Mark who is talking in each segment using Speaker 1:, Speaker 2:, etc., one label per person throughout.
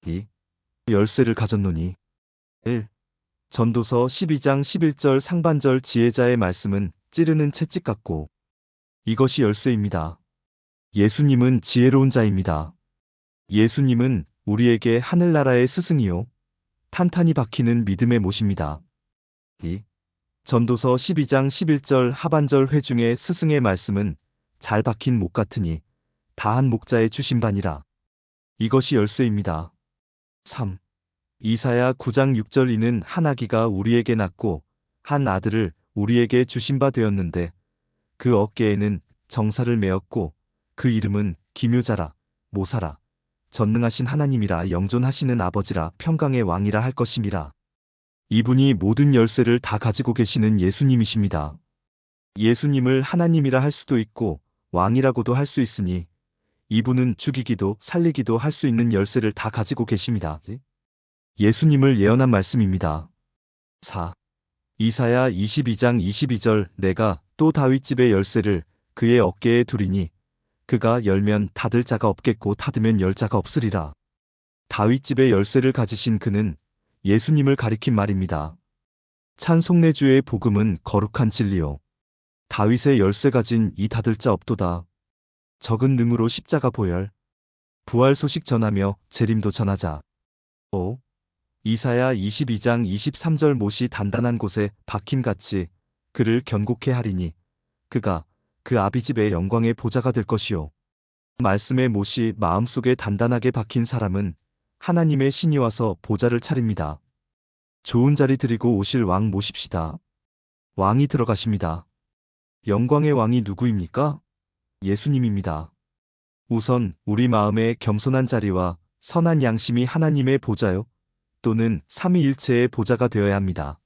Speaker 1: 이 열쇠를 가졌노니. 1. 전도서 12장 11절 상반절 지혜자의 말씀은 찌르는 채찍 같고 이것이 열쇠입니다. 예수님은 지혜로운 자입니다. 예수님은 우리에게 하늘나라의 스승이요 탄탄히 박히는 믿음의 못입니다. 2. 전도서 12장 11절 하반절 회중의 스승의 말씀은 잘 박힌 목 같으니 다한 목자의 주심반이라. 이것이 열쇠입니다. 3. 이사야 9장 6절 이는 한 아기가 우리에게 낳고 한 아들을 우리에게 주신 바 되었는데 그 어깨에는 정사를 메었고 그 이름은 기묘자라 모사라 전능하신 하나님이라 영존하시는 아버지라 평강의 왕이라 할 것임이라. 이분이 모든 열쇠를 다 가지고 계시는 예수님이십니다. 예수님을 하나님이라 할 수도 있고 왕이라고도 할 수 있으니 이분은 죽이기도 살리기도 할 수 있는 열쇠를 다 가지고 계십니다. 예수님을 예언한 말씀입니다. 4. 이사야 22장 22절 내가 또 다윗집의 열쇠를 그의 어깨에 두리니 그가 열면 닫을 자가 없겠고 닫으면 열 자가 없으리라. 다윗집의 열쇠를 가지신 그는 예수님을 가리킨 말입니다. 찬송내주의 복음은 거룩한 진리요. 다윗의 열쇠 가진 이 닫을 자 없도다. 적은 능으로 십자가 보혈. 부활 소식 전하며 재림도 전하자. 5. 이사야 22장 23절 못이 단단한 곳에 박힘같이 그를 견고케 하리니 그가 그 아비집의 영광의 보좌가 될 것이요. 말씀의 못이 마음속에 단단하게 박힌 사람은 하나님의 신이 와서 보좌를 차립니다. 좋은 자리 드리고 오실 왕 모십시다. 왕이 들어가십니다. 영광의 왕이 누구입니까? 예수님입니다. 우선 우리 마음의 겸손한 자리와 선한 양심이 하나님의 보좌요 또는 삼위일체의 보좌가 되어야 합니다.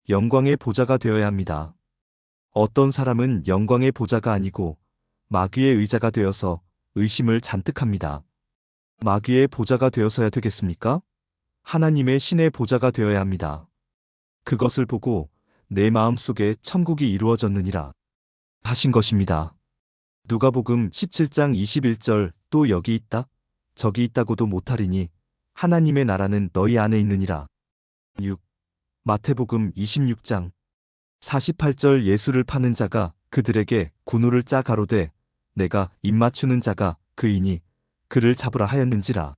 Speaker 1: 영광의 보좌가 되어야 합니다. 어떤 사람은 영광의 보좌가 아니고 마귀의 의자가 되어서 의심을 잔뜩 합니다. 마귀의 보좌가 되어서야 되겠습니까? 하나님의 신의 보좌가 되어야 합니다. 그것을 보고 내 마음속에 천국이 이루어졌느니라 하신 것입니다. 누가복음 17장 21절 또 여기 있다 저기 있다고도 못하리니 하나님의 나라는 너희 안에 있느니라. 6. 마태복음 26장 48절 예수를 파는 자가 그들에게 군우를 짜 가로되 내가 입맞추는 자가 그이니 그를 잡으라 하였는지라.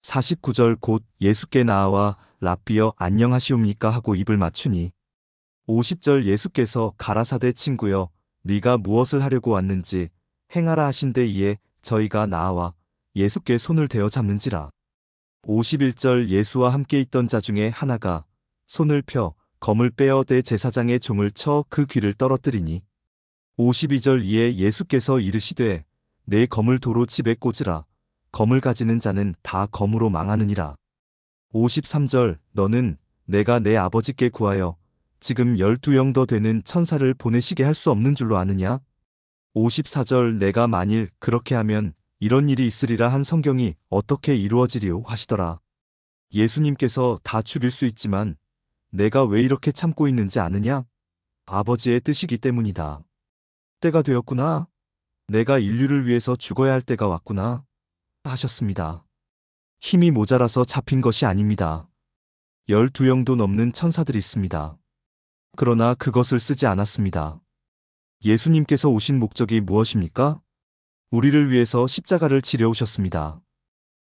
Speaker 1: 49절 곧 예수께 나아와 랍비여 안녕하시옵니까 하고 입을 맞추니. 50절 예수께서 가라사대 친구여 네가 무엇을 하려고 왔는지 행하라 하신대 이에 저희가 나아와 예수께 손을 대어 잡는지라. 51절 예수와 함께 있던 자 중에 하나가 손을 펴 검을 빼어 대제사장의 종을 쳐 그 귀를 떨어뜨리니. 52절 이에 예수께서 이르시되 내 검을 도로 집에 꽂으라. 검을 가지는 자는 다 검으로 망하느니라. 53절 너는 내가 내 아버지께 구하여 지금 12영 더 되는 천사를 보내시게 할 수 없는 줄로 아느냐? 54절 내가 만일 그렇게 하면 이런 일이 있으리라 한 성경이 어떻게 이루어지리요 하시더라. 예수님께서 다 죽일 수 있지만 내가 왜 이렇게 참고 있는지 아느냐? 아버지의 뜻이기 때문이다. 때가 되었구나. 내가 인류를 위해서 죽어야 할 때가 왔구나. 하셨습니다. 힘이 모자라서 잡힌 것이 아닙니다. 12영도 넘는 천사들이 있습니다. 그러나 그것을 쓰지 않았습니다. 예수님께서 오신 목적이 무엇입니까? 우리를 위해서 십자가를 지려 오셨습니다.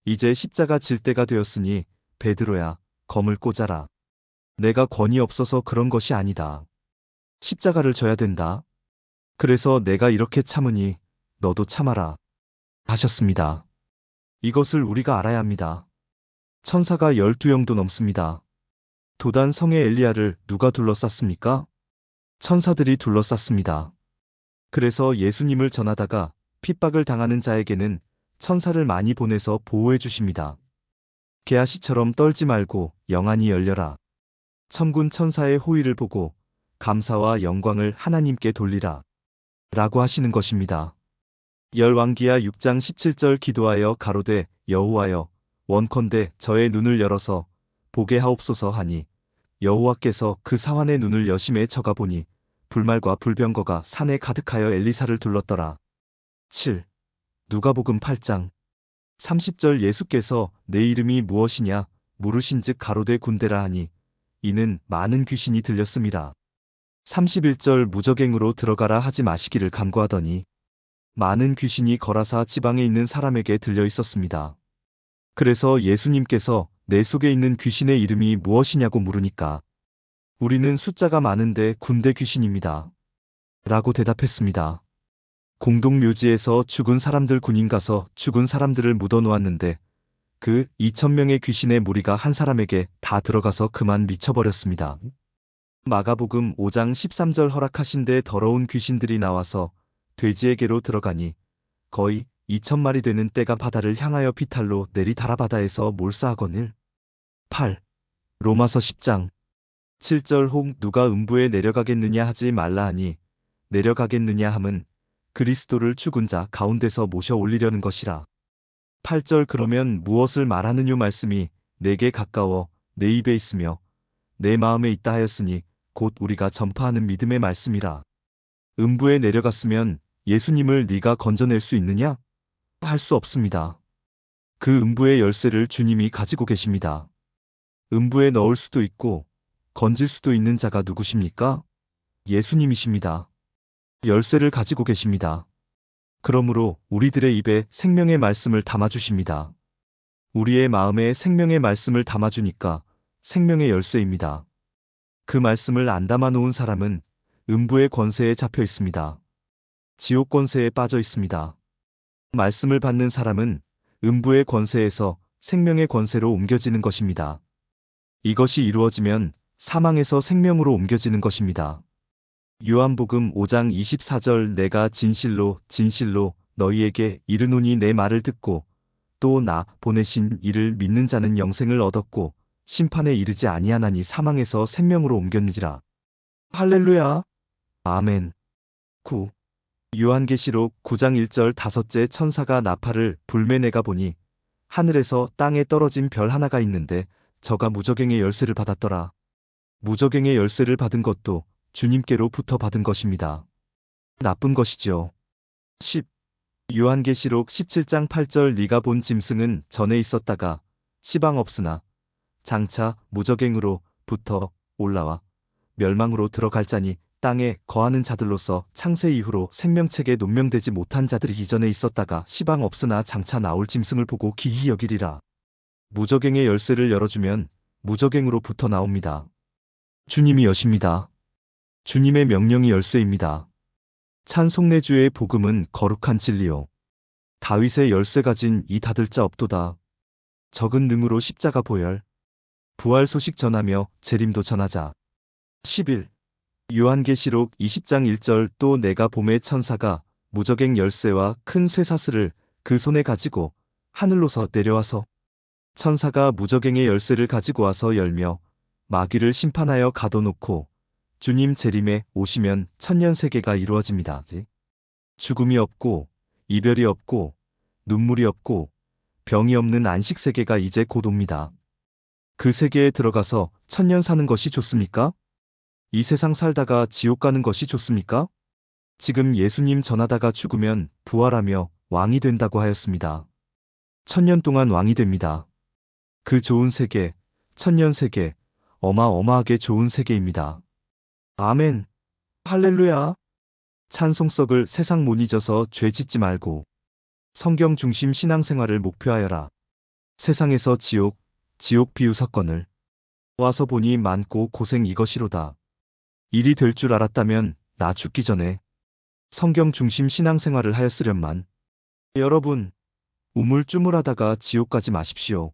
Speaker 1: 이제 십자가 질 때가 되었으니 베드로야 검을 꽂아라. 내가 권위 없어서 그런 것이 아니다. 십자가를 져야 된다. 그래서 내가 이렇게 참으니 너도 참아라. 하셨습니다. 이것을 우리가 알아야 합니다. 천사가 12영도 넘습니다. 도단 성의 엘리야를 누가 둘러쌌습니까? 천사들이 둘러쌌습니다. 그래서 예수님을 전하다가 핍박을 당하는 자에게는 천사를 많이 보내서 보호해 주십니다. 게하시처럼 떨지 말고 영안이 열려라. 천군 천사의 호의를 보고 감사와 영광을 하나님께 돌리라. 라고 하시는 것입니다. 열왕기하 6장 17절 기도하여 가로되 여호와여 원컨대 저의 눈을 열어서 보게 하옵소서 하니 여호와께서 그 사환의 눈을 여심에 쳐가 보니 불말과 불병거가 산에 가득하여 엘리사를 둘렀더라. 7. 누가복음 8장 30절 예수께서 내 이름이 무엇이냐 물으신즉 가로되 군대라 하니 이는 많은 귀신이 들렸습니다. 31절 무저갱으로 들어가라 하지 마시기를 간구하더니 많은 귀신이 거라사 지방에 있는 사람에게 들려 있었습니다. 그래서 예수님께서 내 속에 있는 귀신의 이름이 무엇이냐고 물으니까 우리는 숫자가 많은데 군대 귀신입니다. 라고 대답했습니다. 공동묘지에서 죽은 사람들 군인 가서 죽은 사람들을 묻어 놓았는데 그 2,000명의 귀신의 무리가 한 사람에게 다 들어가서 그만 미쳐버렸습니다. 마가복음 5장 13절 허락하신데 더러운 귀신들이 나와서 돼지에게로 들어가니 거의 2,000마리 되는 떼가 바다를 향하여 비탈로 내리달아 바다에서 몰사하거늘. 8. 로마서 10장 7절 혹 누가 음부에 내려가겠느냐 하지 말라 하니 내려가겠느냐 함은 그리스도를 죽은 자 가운데서 모셔 올리려는 것이라. 8절 그러면 무엇을 말하느뇨 말씀이 내게 가까워 내 입에 있으며 내 마음에 있다 하였으니 곧 우리가 전파하는 믿음의 말씀이라. 음부에 내려갔으면 예수님을 네가 건져낼 수 있느냐? 할 수 없습니다. 그 음부의 열쇠를 주님이 가지고 계십니다. 음부에 넣을 수도 있고 건질 수도 있는 자가 누구십니까? 예수님이십니다. 열쇠를 가지고 계십니다. 그러므로 우리들의 입에 생명의 말씀을 담아주십니다. 우리의 마음에 생명의 말씀을 담아주니까 생명의 열쇠입니다. 그 말씀을 안 담아놓은 사람은 음부의 권세에 잡혀 있습니다. 지옥 권세에 빠져 있습니다. 말씀을 받는 사람은 음부의 권세에서 생명의 권세로 옮겨지는 것입니다. 이것이 이루어지면 사망에서 생명으로 옮겨지는 것입니다. 요한복음 5장 24절 내가 진실로 진실로 너희에게 이르노니 내 말을 듣고 또 나 보내신 이를 믿는 자는 영생을 얻었고 심판에 이르지 아니하나니 사망에서 생명으로 옮겼느니라. 할렐루야. 아멘. 9. 요한계시록 9장 1절 다섯째 천사가 나팔을 불매 내가 보니 하늘에서 땅에 떨어진 별 하나가 있는데 저가 무저갱의 열쇠를 받았더라. 무저갱의 열쇠를 받은 것도 주님께로부터 받은 것입니다. 나쁜 것이죠. 10. 요한계시록 17장 8절 네가 본 짐승은 전에 있었다가 시방 없으나 장차 무저갱으로부터 올라와 멸망으로 들어갈 자니 땅에 거하는 자들로서 창세 이후로 생명책에 논명되지 못한 자들이 이전에 있었다가 시방 없으나 장차 나올 짐승을 보고 기히 여기리라. 무저갱의 열쇠를 열어주면 무저갱으로부터 나옵니다. 주님이 여십니다. 주님의 명령이 열쇠입니다. 찬송내주의 복음은 거룩한 진리요. 다윗의 열쇠 가진 이 닫을 자 없도다. 적은 능으로 십자가 보혈. 부활 소식 전하며 재림도 전하자. 11. 요한계시록 20장 1절 또 내가 봄의 천사가 무저갱 열쇠와 큰 쇠사슬을 그 손에 가지고 하늘로서 내려와서 천사가 무저갱의 열쇠를 가지고 와서 열며 마귀를 심판하여 가둬놓고 주님 재림에 오시면 천년세계가 이루어집니다. 죽음이 없고 이별이 없고 눈물이 없고 병이 없는 안식세계가 이제 곧 옵니다. 그 세계에 들어가서 천년 사는 것이 좋습니까? 이 세상 살다가 지옥 가는 것이 좋습니까? 지금 예수님 전하다가 죽으면 부활하며 왕이 된다고 하였습니다. 천년 동안 왕이 됩니다. 그 좋은 세계, 천년 세계, 어마어마하게 좋은 세계입니다. 아멘. 할렐루야. 찬송석을 세상 못 잊어서 죄 짓지 말고 성경 중심 신앙생활을 목표하여라. 세상에서 지옥 비유사건을 와서 보니 많고 고생 이것이로다. 일이 될 줄 알았다면 나 죽기 전에 성경 중심 신앙생활을 하였으련만. 여러분, 우물쭈물하다가 지옥 가지 마십시오.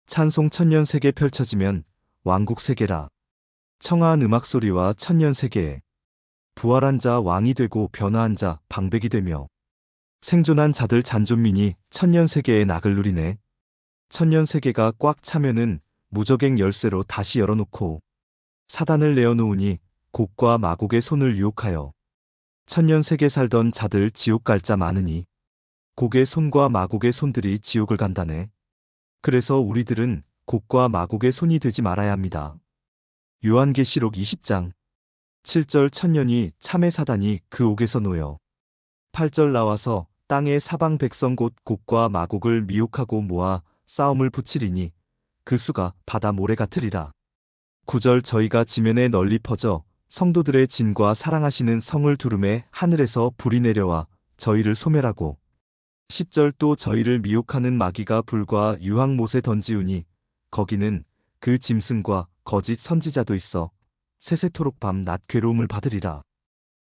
Speaker 1: 찬송 천년 세계 펼쳐지면 왕국 세계라. 청아한 음악 소리와 천년 세계에 부활한 자 왕이 되고 변화한 자 방백이 되며 생존한 자들 잔존민이 천년 세계의 낙을 누리네. 천년 세계가 꽉 차면은 무저갱 열쇠로 다시 열어놓고 사단을 내어놓으니 곡과 마곡의 손을 유혹하여 천년 세계 살던 자들 지옥 갈 자 많으니 곡의 손과 마곡의 손들이 지옥을 간다네. 그래서 우리들은 곡과 마곡의 손이 되지 말아야 합니다. 요한계시록 20장 7절 천년이 참의 사단이 그 옥에서 놓여 8절 나와서 땅의 사방 백성 곧 곡과 마곡을 미혹하고 모아 싸움을 붙이리니 그 수가 바다 모래 같으리라. 9절 저희가 지면에 널리 퍼져 성도들의 진과 사랑하시는 성을 두름에 하늘에서 불이 내려와 저희를 소멸하고 10절 또 저희를 미혹하는 마귀가 불과 유황못에 던지우니 거기는 그 짐승과 거짓 선지자도 있어 세세토록 밤낮 괴로움을 받으리라.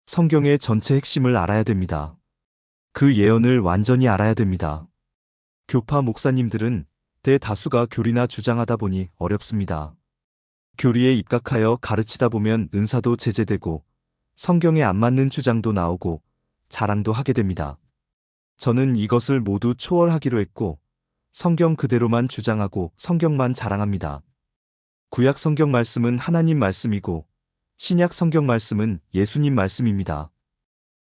Speaker 1: 성경의 전체 핵심을 알아야 됩니다. 그 예언을 완전히 알아야 됩니다. 교파 목사님들은 대다수가 교리나 주장하다 보니 어렵습니다. 교리에 입각하여 가르치다 보면 은사도 제재되고 성경에 안 맞는 주장도 나오고 자랑도 하게 됩니다. 저는 이것을 모두 초월하기로 했고 성경 그대로만 주장하고 성경만 자랑합니다. 구약 성경 말씀은 하나님 말씀이고 신약 성경 말씀은 예수님 말씀입니다.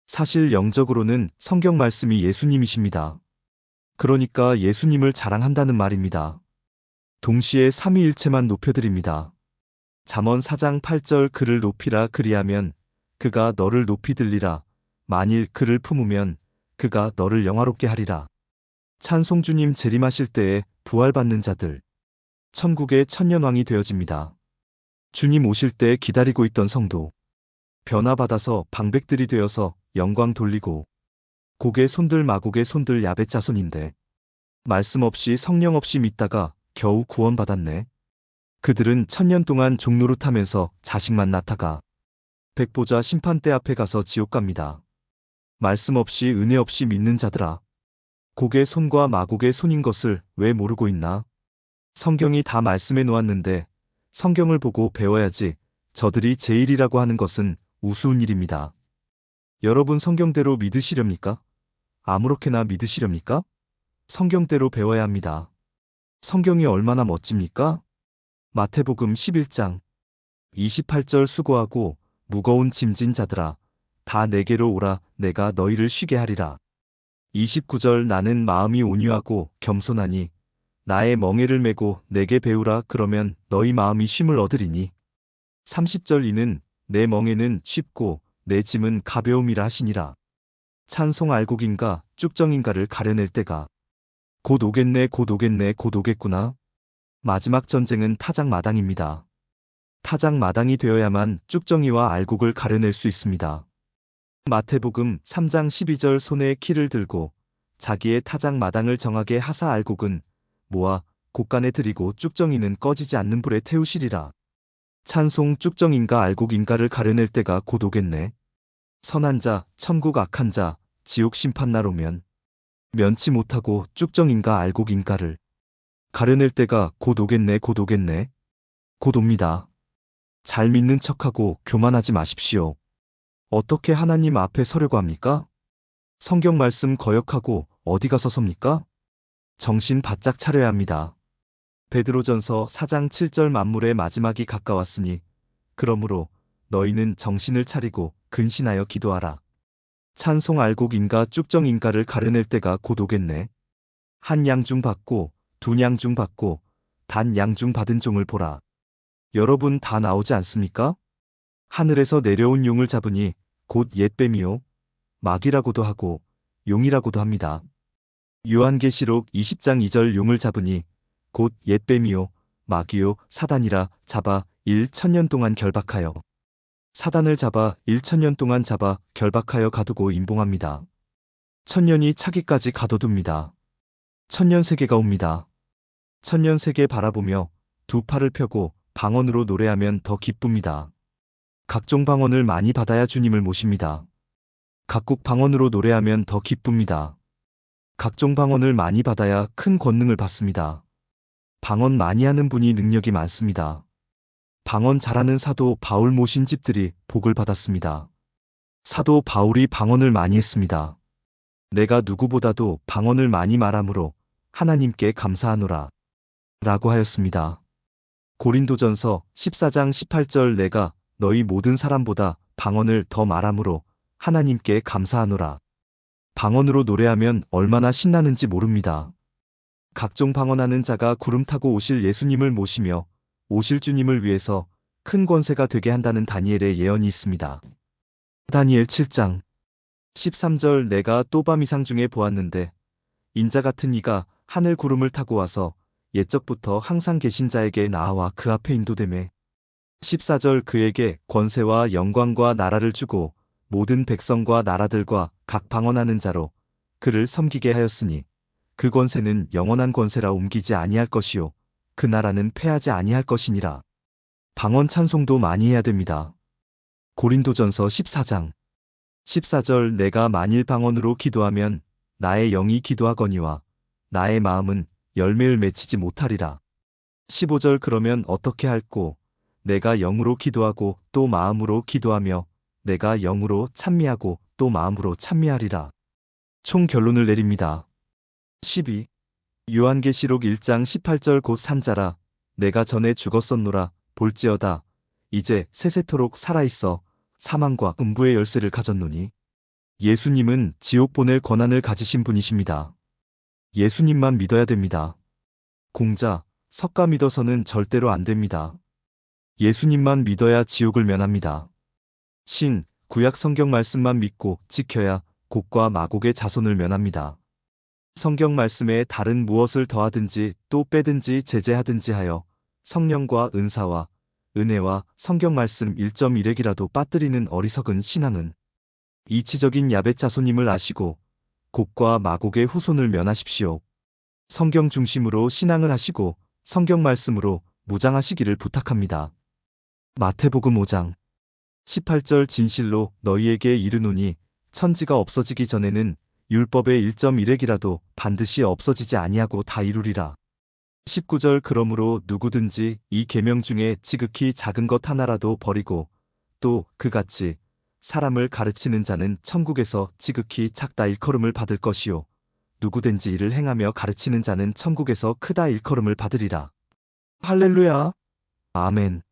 Speaker 1: 사실 영적으로는 성경 말씀이 예수님이십니다. 그러니까 예수님을 자랑한다는 말입니다. 동시에 삼위일체만 높여드립니다. 잠언 4장 8절 그를 높이라 그리하면 그가 너를 높이 들리라. 만일 그를 품으면 그가 너를 영화롭게 하리라. 찬송 주님 재림하실 때에 부활받는 자들, 천국의 천년왕이 되어집니다. 주님 오실 때 기다리고 있던 성도, 변화받아서 방백들이 되어서 영광 돌리고 곡의 손들 마곡의 손들 야벳 자손인데 말씀 없이 성령 없이 믿다가 겨우 구원받았네. 그들은 천년 동안 종노릇하면서 자식만 낳다가 백보자 심판대 앞에 가서 지옥 갑니다. 말씀 없이 은혜 없이 믿는 자들아, 곡의 손과 마곡의 손인 것을 왜 모르고 있나? 성경이 다 말씀해 놓았는데 성경을 보고 배워야지. 저들이 제일이라고 하는 것은 우스운 일입니다. 여러분 성경대로 믿으시렵니까? 아무렇게나 믿으시렵니까? 성경대로 배워야 합니다. 성경이 얼마나 멋집니까? 마태복음 11장 28절 수고하고 무거운 짐진 자들아 다 내게로 오라 내가 너희를 쉬게 하리라. 29절 나는 마음이 온유하고 겸손하니 나의 멍에를 메고 내게 배우라 그러면 너희 마음이 쉼을 얻으리니. 30절 이는 내 멍에는 쉽고 내 짐은 가벼움이라 하시니라. 찬송 알곡인가 쭉정인가를 가려낼 때가 곧 오겠네 곧 오겠네 곧 오겠구나. 마지막 전쟁은 타작마당입니다. 타작마당이 되어야만 쭉정이와 알곡을 가려낼 수 있습니다. 마태복음 3장 12절 손에 키를 들고 자기의 타작마당을 정하게 하사 알곡은 모아 곳간에 들이고 쭉정이는 꺼지지 않는 불에 태우시리라. 찬송 쭉정인가 알곡인가를 가려낼 때가 곧 오겠네. 선한 자, 천국 악한 자, 지옥 심판날 오면 면치 못하고 쭉정인가 알곡인가를 가려낼 때가 곧 오겠네 곧 오겠네. 곧 옵니다. 잘 믿는 척하고 교만하지 마십시오. 어떻게 하나님 앞에 서려고 합니까? 성경 말씀 거역하고 어디 가서 섭니까? 정신 바짝 차려야 합니다. 베드로전서 4장 7절 만물의 마지막이 가까웠으니 그러므로 너희는 정신을 차리고 근신하여 기도하라. 찬송 알곡인가 쭉정인가를 가려낼 때가 곧 오겠네. 한 양 중 받고 두 양 중 받고 단 양 중 받은 종을 보라. 여러분 다 나오지 않습니까? 하늘에서 내려온 용을 잡으니 곧 옛뱀이요 마귀라고도 하고 용이라고도 합니다. 요한계시록 20장 2절 용을 잡으니 곧 옛뱀이요 마귀요 사단이라 잡아 1,000년 동안 결박하여 사단을 잡아 1,000년 동안 잡아 결박하여 가두고 임봉합니다. 1,000년이 차기까지 가둬둡니다. 1,000년 세계가 옵니다. 1,000년 세계 바라보며 두 팔을 펴고 방언으로 노래하면 더 기쁩니다. 각종 방언을 많이 받아야 주님을 모십니다. 각국 방언으로 노래하면 더 기쁩니다. 각종 방언을 많이 받아야 큰 권능을 받습니다. 방언 많이 하는 분이 능력이 많습니다. 방언 잘하는 사도 바울 모신 집들이 복을 받았습니다. 사도 바울이 방언을 많이 했습니다. 내가 누구보다도 방언을 많이 말하므로 하나님께 감사하노라 라고 하였습니다. 고린도전서 14장 18절 내가 너희 모든 사람보다 방언을 더 말하므로 하나님께 감사하노라. 방언으로 노래하면 얼마나 신나는지 모릅니다. 각종 방언하는 자가 구름 타고 오실 예수님을 모시며 오실 주님을 위해서 큰 권세가 되게 한다는 다니엘의 예언이 있습니다. 다니엘 7장 13절 내가 또 밤 이상 중에 보았는데 인자 같은 이가 하늘 구름을 타고 와서 옛적부터 항상 계신 자에게 나아와 그 앞에 인도되매 14절 그에게 권세와 영광과 나라를 주고 모든 백성과 나라들과 각 방언하는 자로 그를 섬기게 하였으니 그 권세는 영원한 권세라 옮기지 아니할 것이요 그 나라는 패하지 아니할 것이니라. 방언 찬송도 많이 해야 됩니다. 고린도전서 14장 14절 내가 만일 방언으로 기도하면 나의 영이 기도하거니와 나의 마음은 열매를 맺히지 못하리라. 15절 그러면 어떻게 할꼬? 내가 영으로 기도하고 또 마음으로 기도하며 내가 영으로 찬미하고 또 마음으로 찬미하리라. 총 결론을 내립니다. 12. 요한계시록 1장 18절 곧 산자라 내가 전에 죽었었노라 볼지어다 이제 세세토록 살아있어 사망과 음부의 열쇠를 가졌노니 예수님은 지옥 보낼 권한을 가지신 분이십니다. 예수님만 믿어야 됩니다. 공자, 석가 믿어서는 절대로 안 됩니다. 예수님만 믿어야 지옥을 면합니다. 신, 구약 성경 말씀만 믿고 지켜야 곡과 마곡의 자손을 면합니다. 성경 말씀에 다른 무엇을 더하든지 또 빼든지 제재하든지 하여 성령과 은사와 은혜와 성경 말씀 1.1핵이라도 빠뜨리는 어리석은 신앙은 이치적인 야벳 자손임을 아시고 곡과 마곡의 후손을 면하십시오. 성경 중심으로 신앙을 하시고 성경 말씀으로 무장하시기를 부탁합니다. 마태복음 5장 18절 진실로 너희에게 이르노니 천지가 없어지기 전에는 율법의 1.1핵이라도 반드시 없어지지 아니하고 다 이루리라. 19절 그러므로 누구든지 이 계명 중에 지극히 작은 것 하나라도 버리고 또 그같이 사람을 가르치는 자는 천국에서 지극히 작다 일컬음을 받을 것이요 누구든지 이를 행하며 가르치는 자는 천국에서 크다 일컬음을 받으리라. 할렐루야. 아멘.